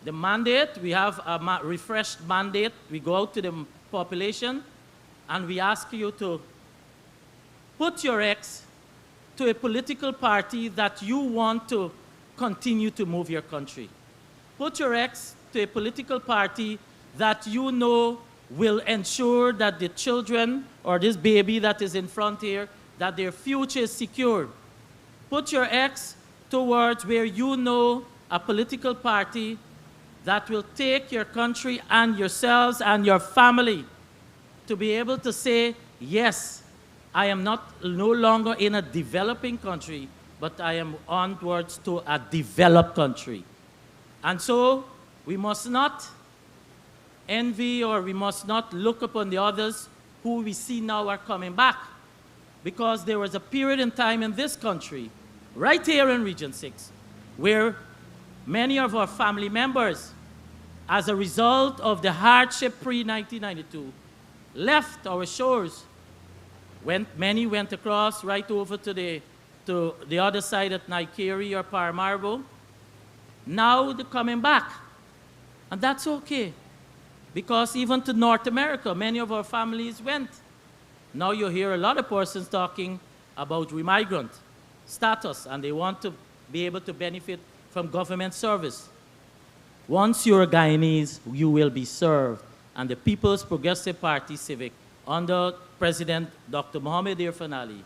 the mandate, we have a refreshed mandate, we go out to the population, and we ask you to put your X to a political party that you want to continue to move your country. Put your X to a political party that you know will ensure that the children, or this baby that is in front here, that their future is secured. Put your X towards where you know a political party that will take your country and yourselves and your family to be able to say, yes, I am no longer in a developing country, but I am onwards to a developed country. And so we must not envy, or we must not look upon the others who we see now are coming back, because there was a period in time in this country, right here in Region 6, where many of our family members, as a result of the hardship pre-1992, left our shores. Many went across right over to the other side at Naikiri or Paramaribo. Now they're coming back. And that's okay, because even to North America, many of our families went. Now you hear a lot of persons talking about remigrant status, and they want to be able to benefit from government service. Once you're Guyanese, you will be served. And the People's Progressive Party Civic, under President Dr. Mohamed Irfan Ali,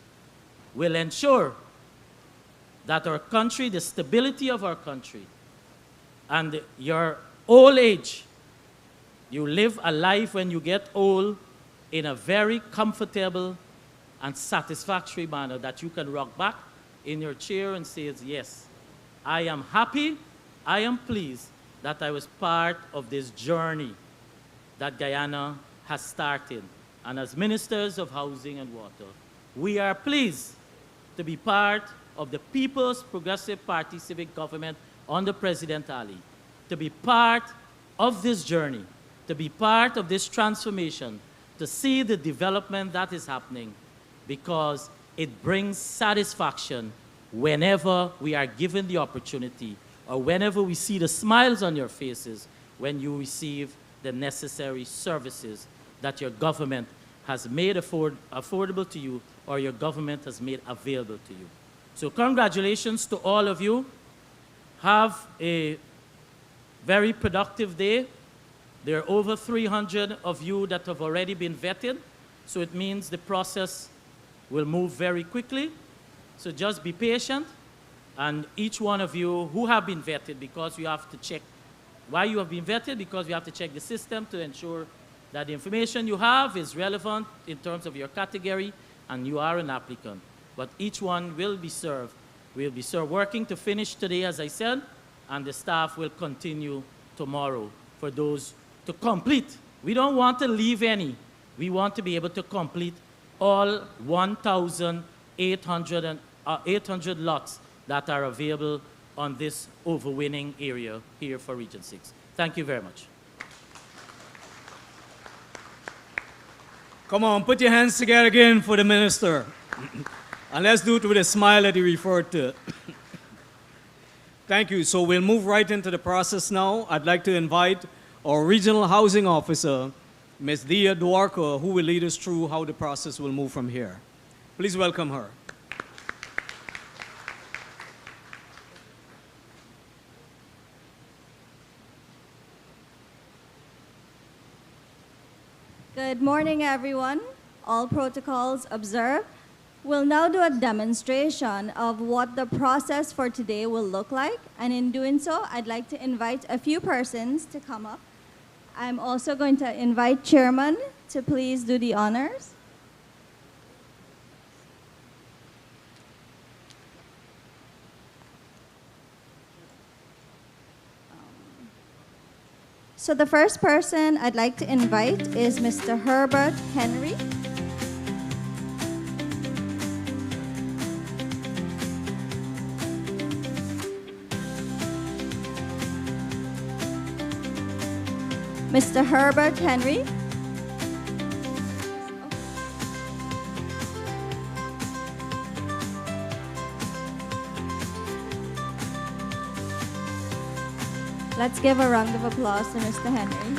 will ensure that our country, the stability of our country, and your old age, you live a life when you get old in a very comfortable and satisfactory manner, that you can rock back in your chair and say, yes, I am happy, I am pleased that I was part of this journey that Guyana has started. And as ministers of housing and water, we are pleased to be part of the People's Progressive Party Civic Government under President Ali, to be part of this journey, to be part of this transformation, to see the development that is happening, because it brings satisfaction whenever we are given the opportunity, or whenever we see the smiles on your faces when you receive the necessary services that your government has made affordable to you, or your government has made available to you. So congratulations to all of you. Have a very productive day. There are over 300 of you that have already been vetted, so it means the process will move very quickly. So just be patient. And each one of you who have been vetted, because you have to check why you have been vetted, because we have to check the system to ensure that the information you have is relevant in terms of your category and you are an applicant. But each one will be served. We'll be working to finish today, as I said, and the staff will continue tomorrow for those to complete. We don't want to leave any. We want to be able to complete all 800 lots that are available on this overwinning area here for Region 6. Thank you very much. Come on, put your hands together again for the minister. And let's do it with a smile that he referred to. Thank you. So we'll move right into the process now. I'd like to invite our regional housing officer, Ms. Dia Duarco, who will lead us through how the process will move from here. Please welcome her. Good morning, everyone. All protocols observed. We'll now do a demonstration of what the process for today will look like. And in doing so, I'd like to invite a few persons to come up. I'm also going to invite Chairman to please do the honors. So the first person I'd like to invite is Mr. Herbert Henry. Mr. Herbert Henry. Let's give a round of applause to Mr. Henry.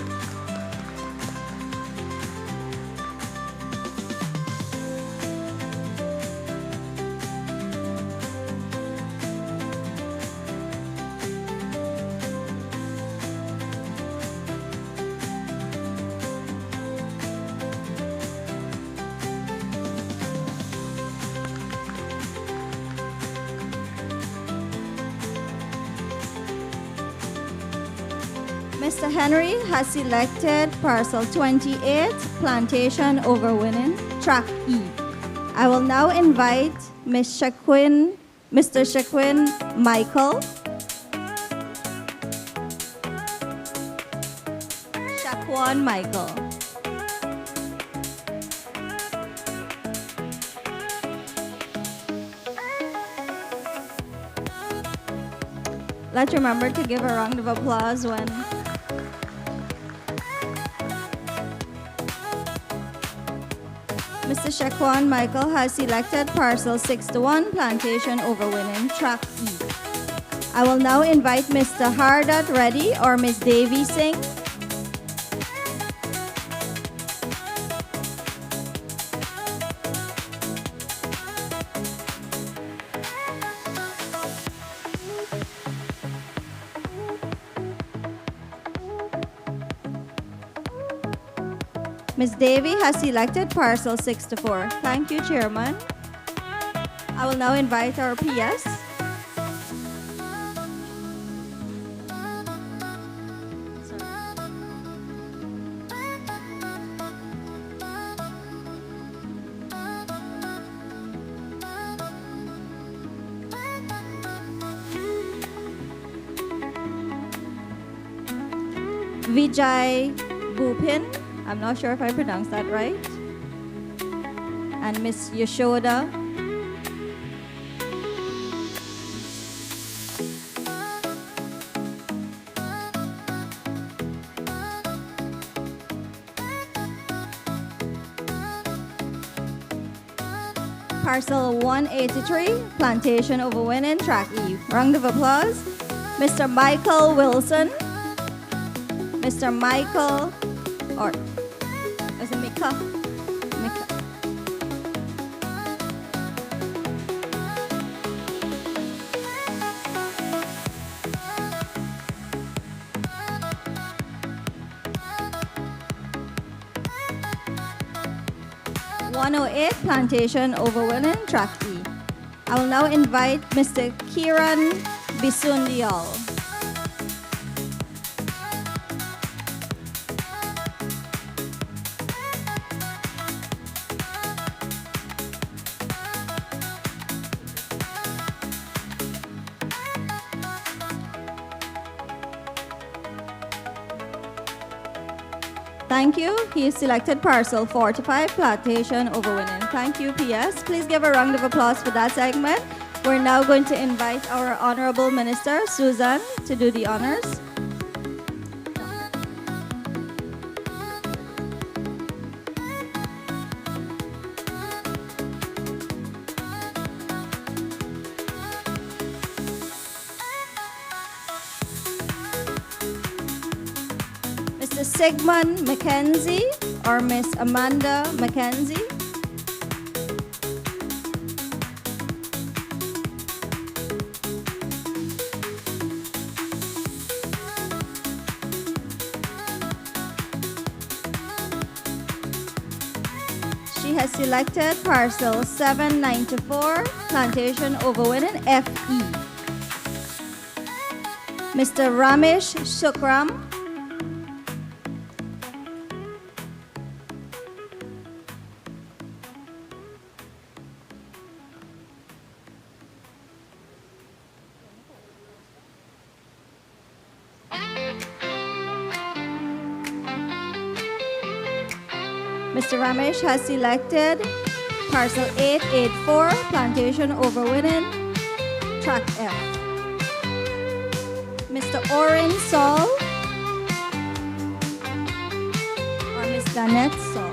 Mr. Henry has selected parcel 28, Plantation Overwinning, Track E. I will now invite Mr. Shaquin Michael. Shaquan Michael. Let's remember to give a round of applause when Mr. Shaquan Michael has selected parcel 61, Plantation Overwinning, Track E. I will now invite Mr. Hardat Reddy or Ms. Devi Singh. Ms. Devi has selected parcel 64. Thank you, Chairman. I will now invite our PS. Vijay Bhupin. I'm not sure if I pronounced that right. And Miss Yashoda. Parcel 183, Plantation Overwinning, Track E. Round of applause. Mr. Michael Wilson. Mr. Michael, or is it Mika? Mika. (108) Plantation Overwinning, Track E. I will now invite Mr. Kiran Bisundial. Thank you. He selected parcel 45, plantation overwinning. Thank you, PS. Please give a round of applause for that segment. We're now going to invite our Honorable Minister, Susan, to do the honors. Mr. Sigmund Mackenzie or Miss Amanda Mackenzie. She has selected parcel 794, plantation overwinning FE. Mr. Ramesh Shukram. Mr. Ramesh has selected parcel 884, plantation overwinning, track F. Mr. Orin Saul or Miss Danette Saul.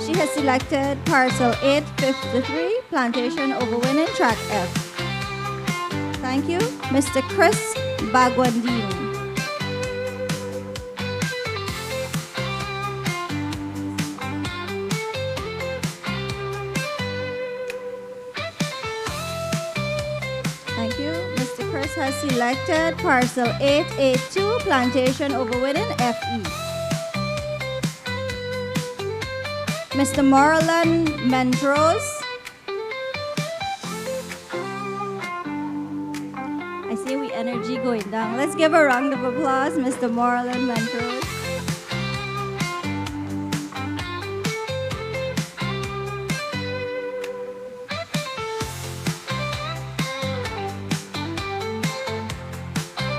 She has selected parcel 853, plantation overwinning, track F. Thank you. Mr. Chris Bagwandine. Thank you. Mr. Chris has selected parcel 882, plantation overwinning, FE. Mr. Moreland Mentros. I see we energy going down. Let's give a round of applause, Mr. Moreland Mentros.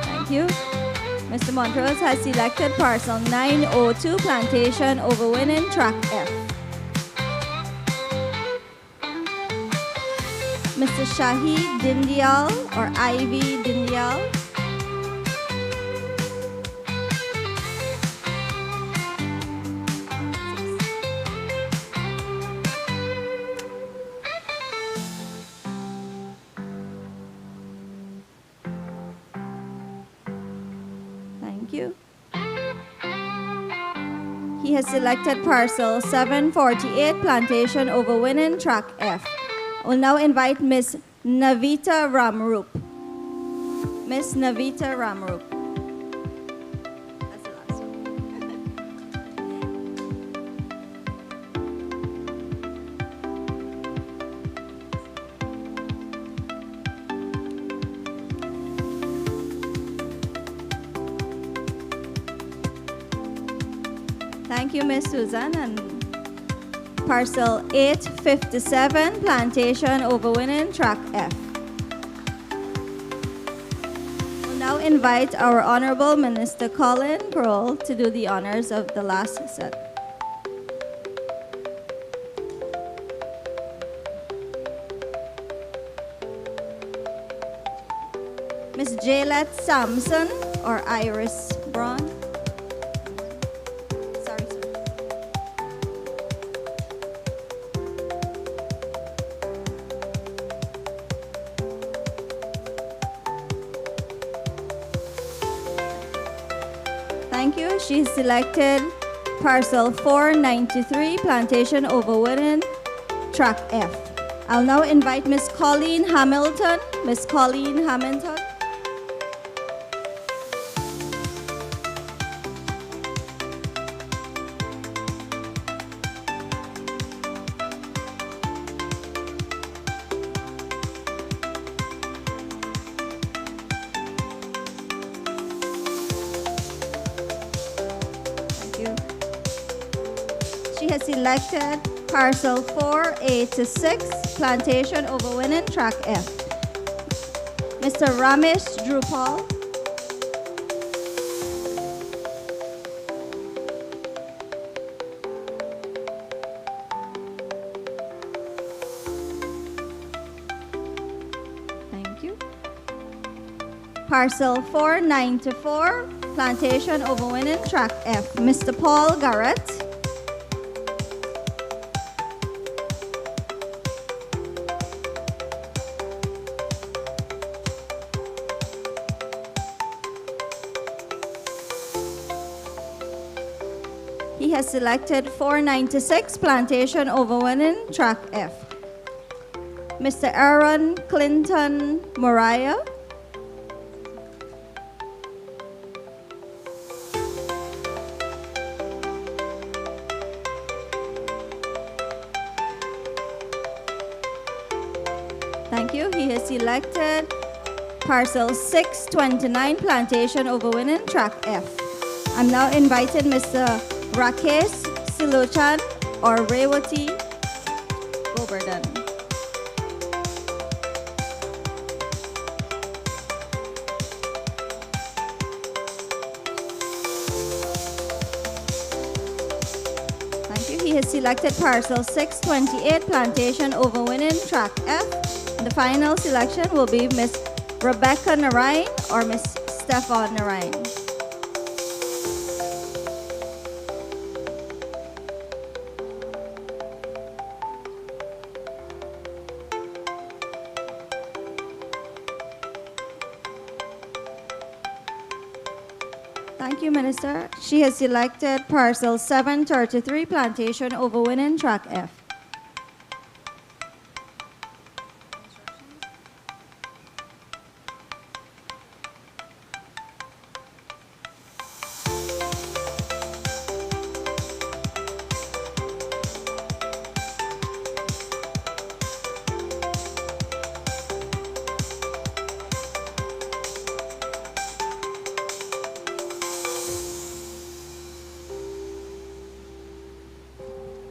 Thank you. Mr. Montrose has selected parcel 902, plantation overwinning, track F. Mr. Shahid Dindial or Ivy Dindial. Thank you. He has selected parcel 748, plantation overwinning, track F. We'll now invite Miss Navita Ramrup. Miss Navita Ramrup. That's the last one. Thank you, Miss Susan. And parcel 857, plantation overwinning, track F. We'll now invite our Honorable Minister Colin Kroll to do the honors of the last set. Miss Jaylette Sampson or Iris Braun. Thank you. She selected parcel 493, plantation overwinning, track F. I'll now invite Miss Colleen Hamilton. Miss Colleen Hamilton. She has selected Parcel 4A to 6, Plantation Overwinning, Track F. Mr. Ramesh Drupal. Thank you. Parcel 494, Plantation Overwinning, Track F. Mr. Paul Garrett. He has selected 496, Plantation Overwinning, Track F. Mr. Aaron Clinton Moriah. Thank you. He has selected Parcel 629, Plantation Overwinning, Track F. I'm now inviting Mr. Rakesh Silochan or Rewati Govardhan. Thank you. He has selected Parcel 628, Plantation Overwinning, Track F. The final selection will be Miss Rebecca Narain or Miss Stefan Narain. Thank you, Minister. She has selected Parcel 733, Plantation Overwinning, Track F.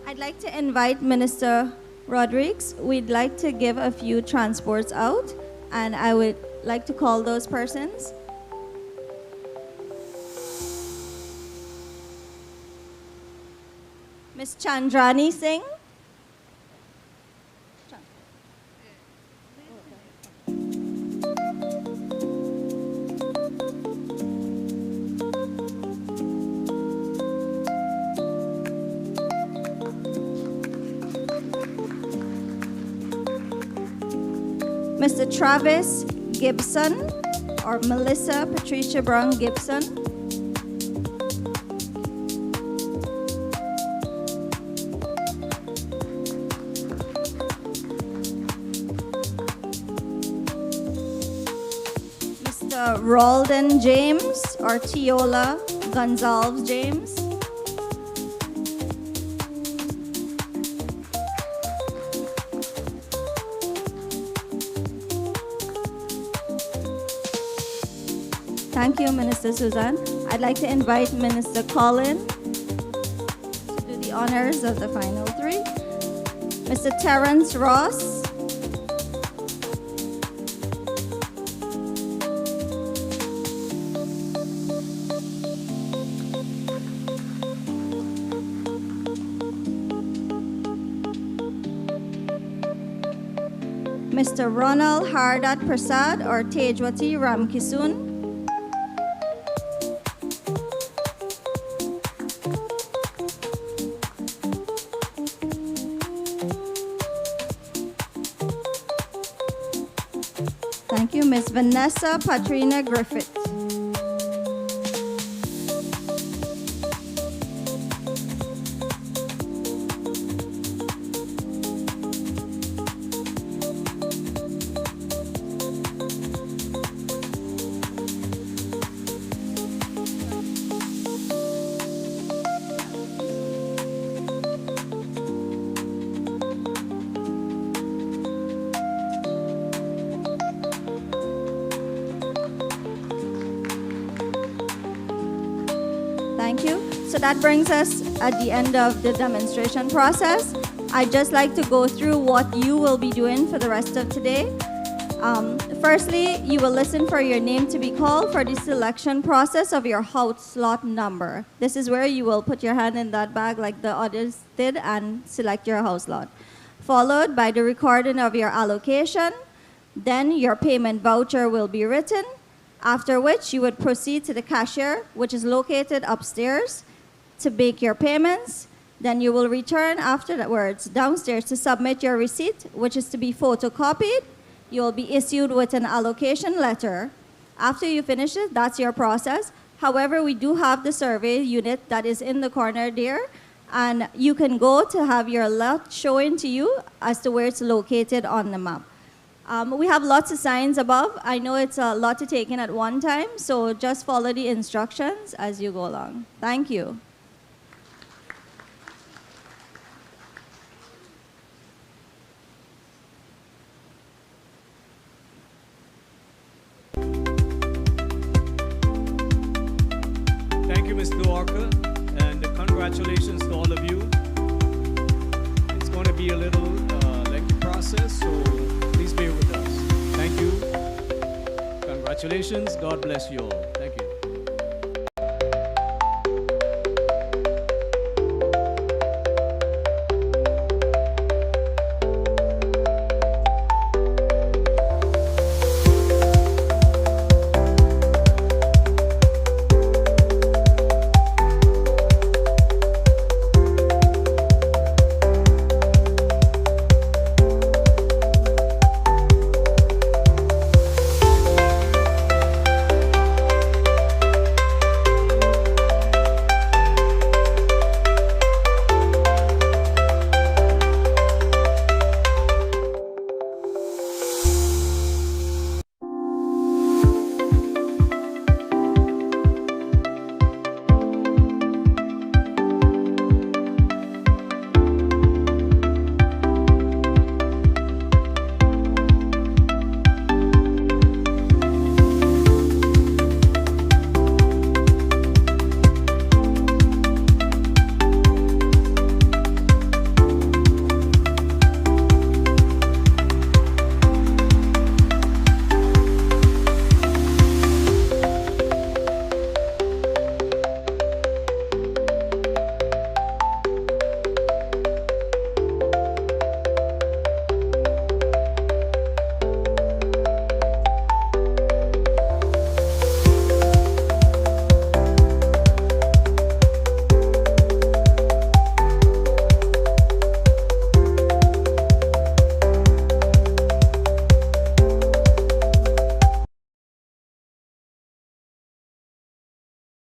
I'd like to invite Minister Rodriguez. We'd like to give a few transports out, and I would like to call those persons. Ms. Chandrani Singh. Mr. Travis Gibson or Melissa Patricia Brown Gibson. Mr. Roldan James or Tiola Gonzalez James. Thank you, Minister Suzanne. I'd like to invite Minister Colin to do the honors of the final three. Mr. Terrence Ross. Mr. Ronald Hardat Prasad or Tejwati Ramkisun. Thank you, Ms. Vanessa Patrina Griffith. Thank you. So that brings us at the end of the demonstration process. I'd just like to go through what you will be doing for the rest of today. Firstly, you will listen for your name to be called for the selection process of your house slot number. This is where you will put your hand in that bag like the others did and select your house lot. Followed by the recording of your allocation. Then your payment voucher will be written, after which you would proceed to the cashier, which is located upstairs, to make your payments. Then you will return afterwards downstairs to submit your receipt, which is to be photocopied. You will be issued with an allocation letter. After you finish it, that's your process. However, we do have the survey unit that is in the corner there, and you can go to have your lot showing to you as to where it's located on the map. We have lots of signs above. I know it's a lot to take in at one time, so just follow the instructions as you go along. Thank you. Thank you, Ms. Duarca, and congratulations to all of you. It's going to be a little lengthy process, so please bear with us. Thank you. Congratulations. God bless you all. Thank you.